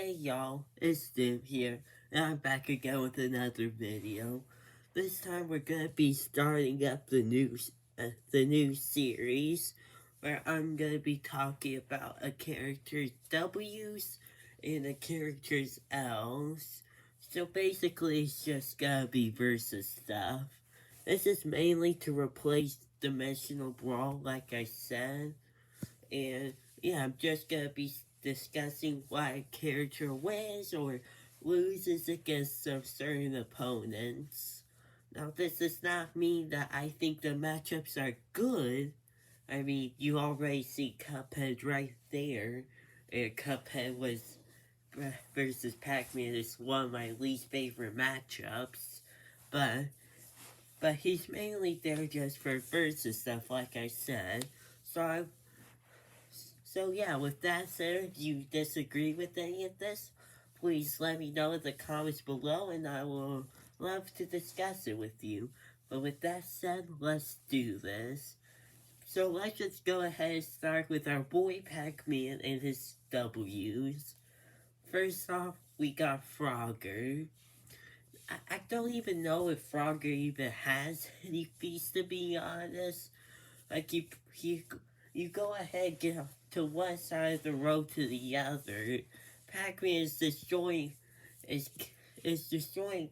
Hey y'all, it's Dim here, and I'm back again with another video. This time we're gonna be starting up the new series, where I'm gonna be talking about a character's W's and a character's L's. So basically, it's just gonna be versus stuff. This is mainly to replace Dimensional Brawl, like I said. And yeah, I'm just gonna be discussing why a character wins or loses against some certain opponents. Now, this does not mean that I think the matchups are good. I mean, you already see Cuphead right there. And Cuphead was versus Pac Man is one of my least favorite matchups. But he's mainly there just for versus stuff, like I said. So So yeah, with that said, if you disagree with any of this, please let me know in the comments below and I will love to discuss it with you. But with that said, let's do this. So let's just go ahead and start with our boy Pac Man and his W's. First off, we got Frogger. I don't even know if Frogger even has any feats, to be honest. Like you go ahead and get to one side of the road to the other. Pac-Man is is destroying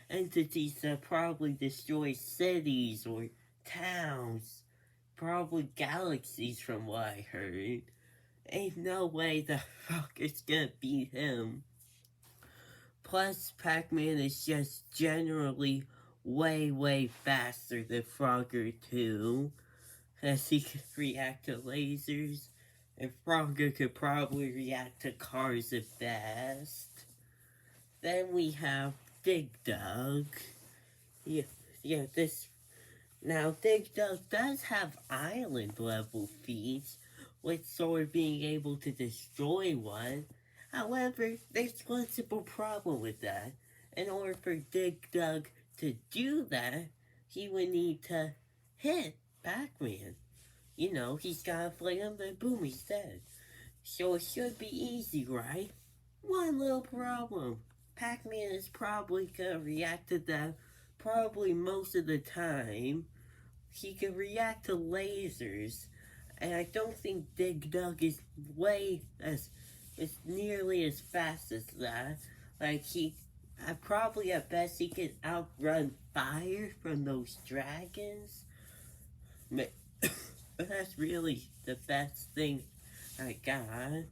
entities that probably destroy cities or towns, probably galaxies from what I heard. Ain't no way the fucker's gonna beat him. Plus, Pac-Man is just generally way faster than Frogger too, as he could react to lasers, and Frogger could probably react to cars at best. Then we have Dig Dug. Yeah, this. Now, Dig Dug does have island level feats, with Sword being able to destroy one. However, there's one simple problem with that. In order for Dig Dug to do that, he would need to hit Pac Man. You know, he's got a flame and boom, he's dead. So it should be easy, right? One little problem. Pac-Man is probably gonna react to that probably most of the time. He can react to lasers. And I don't think Dig Dug is is nearly as fast as that. Like probably at best he can outrun fire from those dragons. But that's really the best thing I got.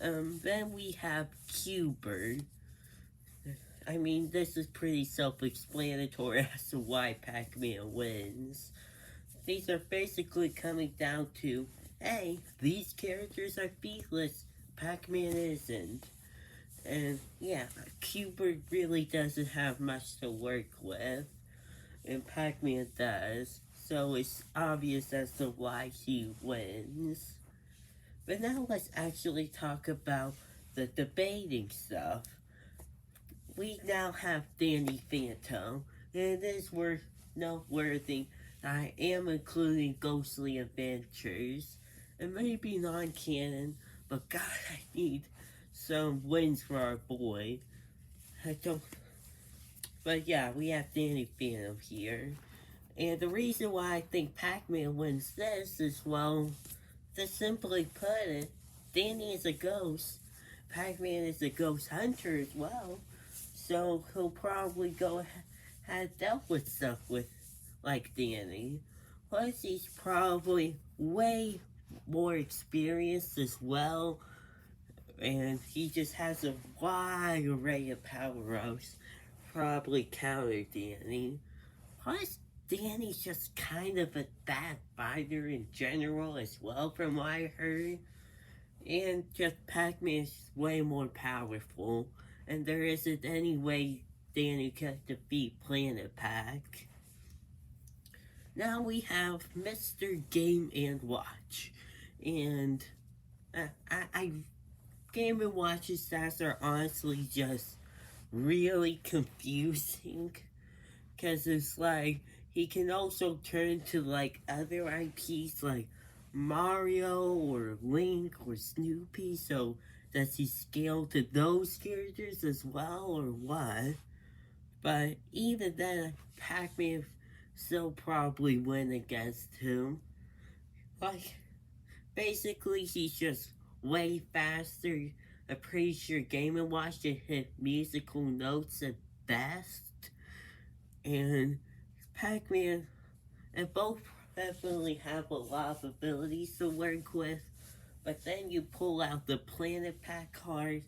Then we have Q-Bird. I mean, this is pretty self-explanatory as to why Pac-Man wins. These are basically coming down to, hey, these characters are featless, Pac-Man isn't. And yeah, Q-Bird really doesn't have much to work with, and Pac-Man does. So it's obvious as to why he wins. But now let's actually talk about the debating stuff. We now have Danny Phantom, and it is noteworthy that I am including Ghostly Adventures. It may be non-canon, but God, I need some wins for our boy. I don't... But yeah, we have Danny Phantom here. And the reason why I think Pac-Man wins this is, well, to simply put it, Danny is a ghost. Pac-Man is a ghost hunter as well. So he'll probably have dealt with stuff like Danny. Plus he's probably way more experienced as well. And he just has a wide array of power-ups. Probably counter Danny. Plus Danny's just kind of a bad fighter in general as well, from what I heard. And just Pac-Man's way more powerful, and there isn't any way Danny could defeat Planet Pac. Now we have Mr. Game & Watch. And Game & Watch's stats are honestly just really confusing. Because it's like, he can also turn to like other IPs like Mario or Link or Snoopy, so Does he scale to those characters as well, or what? But even then, Pac Man still probably win against him. Like, basically, he's just way faster. I'm pretty sure Game & Watch can hit musical notes at best. And Pac Man and both definitely have a lot of abilities to work with. But then you pull out the Planet Pack card,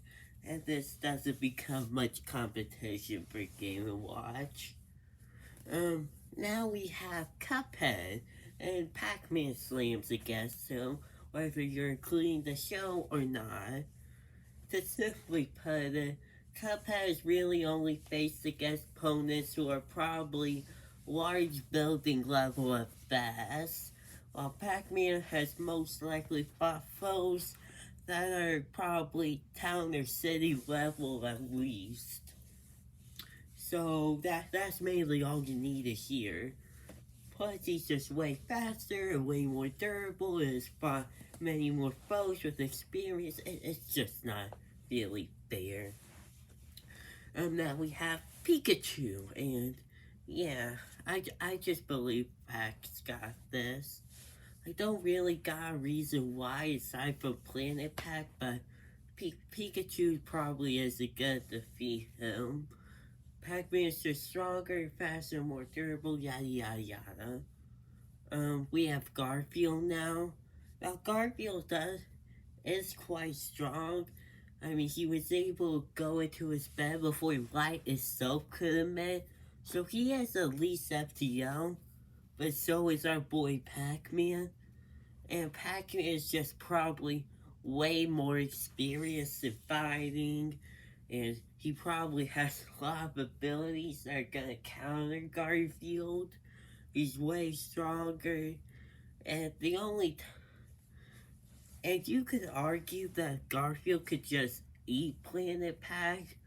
and this doesn't become much competition for Game & Watch. Now we have Cuphead, and Pac-Man slams against him, whether you're including the show or not. To simply put it, Cuphead is really only faced against opponents who are probably large building level at best, while Pac-Man has most likely fought foes that are probably town or city level at least. So that's mainly all you need to hear. Plus, he's just way faster and way more durable and has fought many more foes with experience. It's just not really fair. Now we have Pikachu, and yeah, I just believe Pac's got this. I don't really got a reason why aside from Planet Pack, but Pikachu probably isn't gonna defeat him. Pac-Man is just stronger, faster, more durable, yada yada yada. We have Garfield now. Now Garfield is quite strong. I mean, he was able to go into his bed before light itself could emit, so he has at least FTL. But so is our boy Pac-Man. And Pac-Man is just probably way more experienced in fighting, and he probably has a lot of abilities that are gonna counter Garfield. He's way stronger, and and you could argue that Garfield could just eat Planet Pack,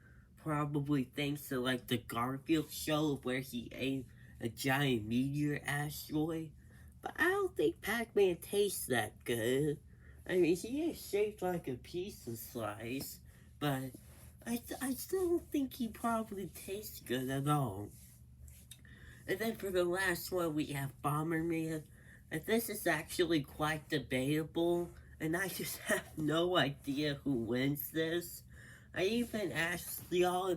probably thanks to like the Garfield show where he ate a giant meteor asteroid. But I don't think Pac-Man tastes that good. I mean, he is shaped like a pizza slice, but I still don't think he probably tastes good at all. And then for the last one, we have Bomberman. And this is actually quite debatable, and I just have no idea who wins this. I even asked y'all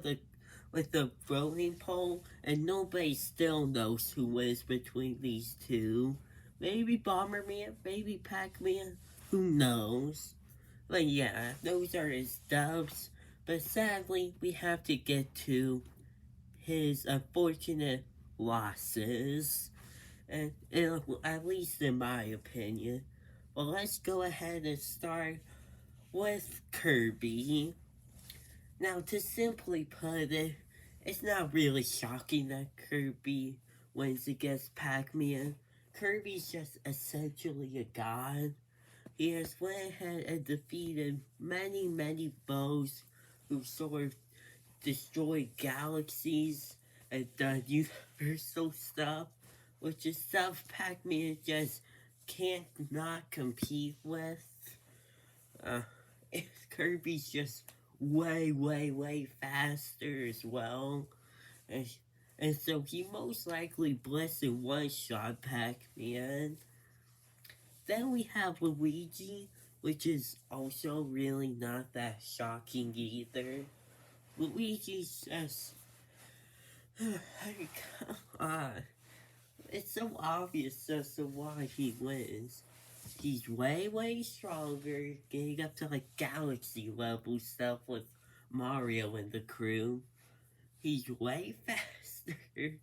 with the voting poll, and nobody still knows who wins between these two. Maybe Bomberman, maybe Pac-Man, who knows? But yeah, those are his dubs. But sadly, we have to get to his unfortunate losses. And at least in my opinion. Well, let's go ahead and start with Kirby. Now, to simply put it, it's not really shocking that Kirby wins against Pac-Man. Kirby's just essentially a god. He has went ahead and defeated many foes who sort of destroyed galaxies and done universal stuff, which is stuff Pac-Man just can't not compete with. Kirby's just way faster as well. And, and so he most likely blitzed and one-shot Pac-Man. Then we have Luigi, which is also really not that shocking either. Luigi's just... come on. It's so obvious as to why he wins. He's way stronger, getting up to like galaxy level stuff with Mario and the crew. He's way faster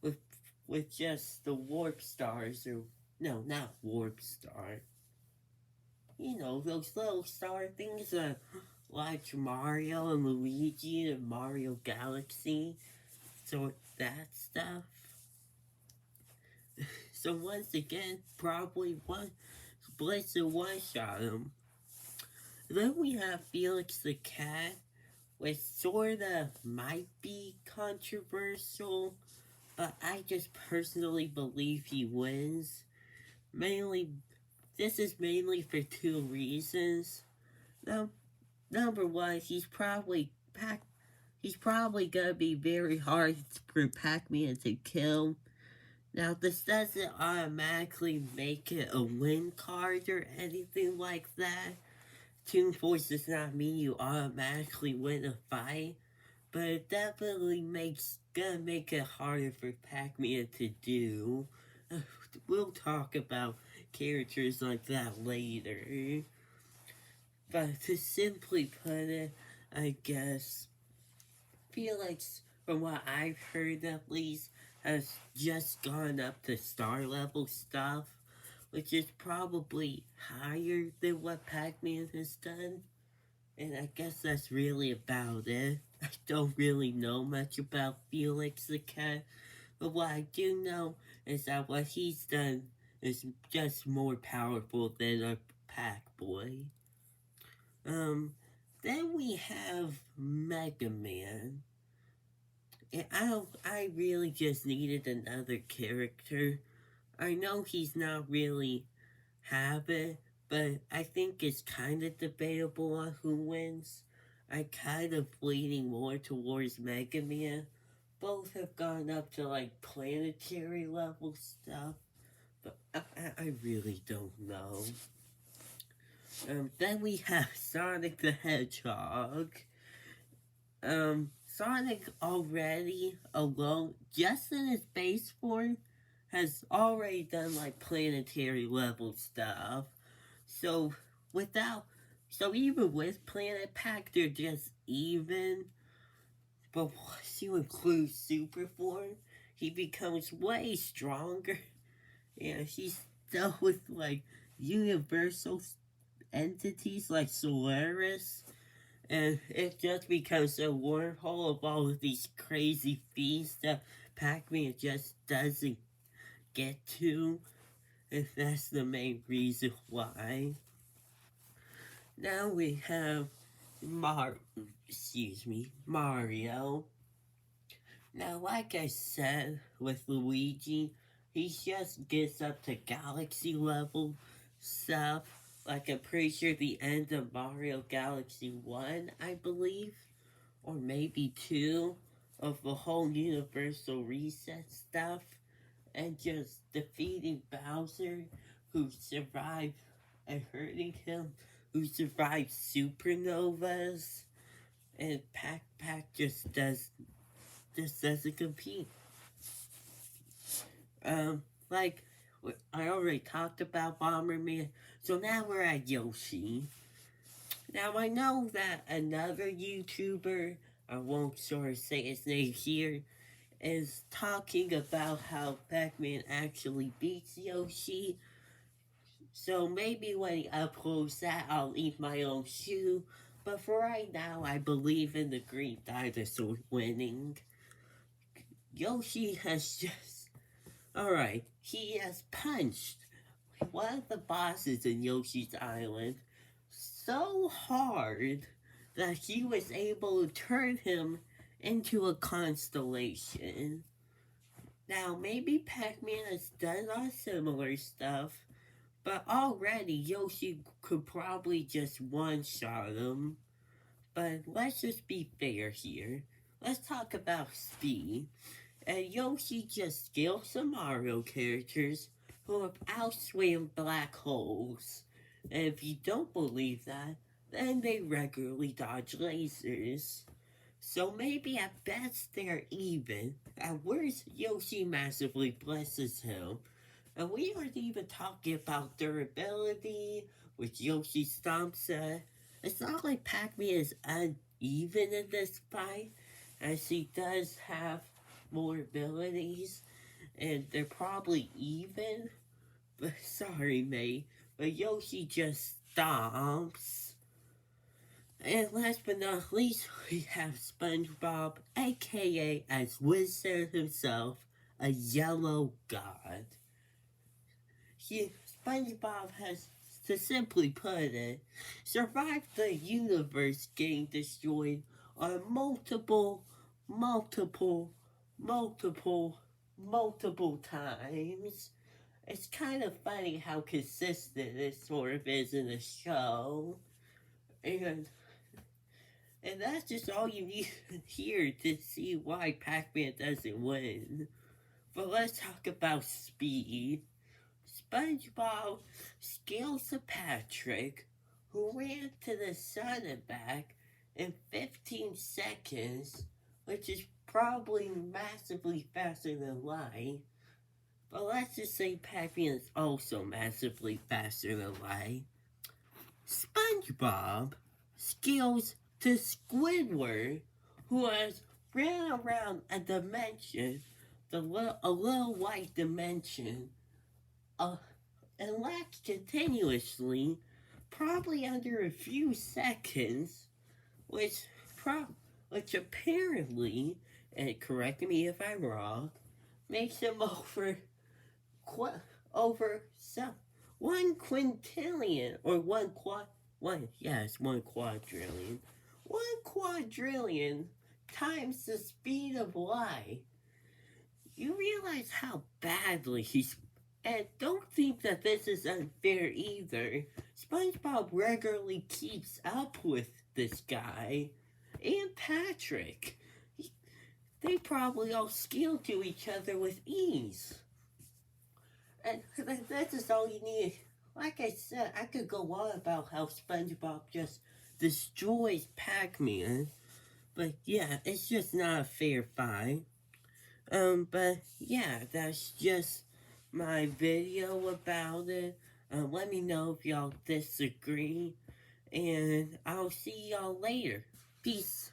with just the warp stars, or no, not warp star. You know, those little star things that like Mario and Luigi and Mario Galaxy. So that stuff. So once again, probably Blitz and one-shot him. Then we have Felix the Cat, which sorta might be controversial, but I just personally believe he wins. This is mainly for two reasons. Now, Number one, he's probably gonna be very hard for Pac Man to kill. Now, this doesn't automatically make it a win card or anything like that. Toon Force does not mean you automatically win a fight, but it definitely gonna make it harder for Pac Man to do. We'll talk about characters like that later. But to simply put it, I guess Felix, from what I've heard at least, has just gone up to star level stuff, which is probably higher than what Pac Man has done. And I guess that's really about it. I don't really know much about Felix the cat, but what I do know is that what he's done is just more powerful than a Pac Boy. Um, then we have Mega Man. And I really just needed another character. I know he's not really have it, but I think it's kind of debatable on who wins. I kind of leaning more towards Mega Man. Both have gone up to like planetary level stuff, but I really don't know. Then we have Sonic the Hedgehog. Sonic already alone, just in his base form, has already done like planetary level stuff. So without, so even with Planet Pack, they're just even. But once you include Super Form, he becomes way stronger. Yeah, he's dealt with like universal entities like Solaris, and it just becomes a wormhole of all of these crazy feats that Pac-Man just doesn't get to, and that's the main reason why. Now we have Mario. Now, like I said with Luigi, he just gets up to galaxy level stuff. Like I'm pretty sure the end of Mario Galaxy 1, I believe, or maybe 2, of the whole Universal Reset stuff, and just defeating Bowser, who survived, and hurting him, who survived supernovas, and Pac just doesn't compete. Like I already talked about Bomberman, so now we're at Yoshi. Now I know that another YouTuber, I won't sort of say his name here, is talking about how Pac Man actually beats Yoshi. So maybe when he uploads that, I'll eat my own shoe. But for right now, I believe in the green dinosaur winning. Yoshi has just. Alright, he has punched one of the bosses in Yoshi's Island so hard that he was able to turn him into a constellation. Now, maybe Pac Man has done a similar stuff, but already Yoshi could probably just one shot him. But let's just be fair here. Let's talk about speed. And Yoshi just scales some Mario characters who have outswam black holes. And if you don't believe that, then they regularly dodge lasers. So maybe at best they're even. At worst, Yoshi massively blesses him. And we aren't even talking about durability, which Yoshi stomps at. It's not like Pac-Man is uneven in this fight, as he does have more abilities, and they're probably even. But sorry, mate, but Yoshi just stomps. And last but not least, we have SpongeBob, aka as Wizard himself, a yellow god. SpongeBob has, to simply put it, survived the universe getting destroyed on multiple, multiple, multiple times. It's kind of funny how consistent it sort of is in the show. And And that's just all you need to hear to see why Pac Man doesn't win. But let's talk about speed. SpongeBob scales to Patrick, who ran to the sun and back in 15 seconds, which is probably massively faster than light. But let's just say Pac Man is also massively faster than light. SpongeBob scales to Squidward, who has ran around a dimension, a little white dimension, and laughed continuously, probably under a few seconds, which apparently, and correct me if I'm wrong, makes him over some 1 quintillion or one quadrillion, 1 quadrillion times the speed of light. You realize how badly he's. And don't think that this is unfair either. SpongeBob regularly keeps up with this guy and Patrick. They probably all scale to each other with ease. And that's just all you need. Like I said, I could go on about how SpongeBob just destroys Pac Man. But yeah, it's just not a fair fight. But yeah, that's just my video about it. Let me know if y'all disagree. And I'll see y'all later. Peace.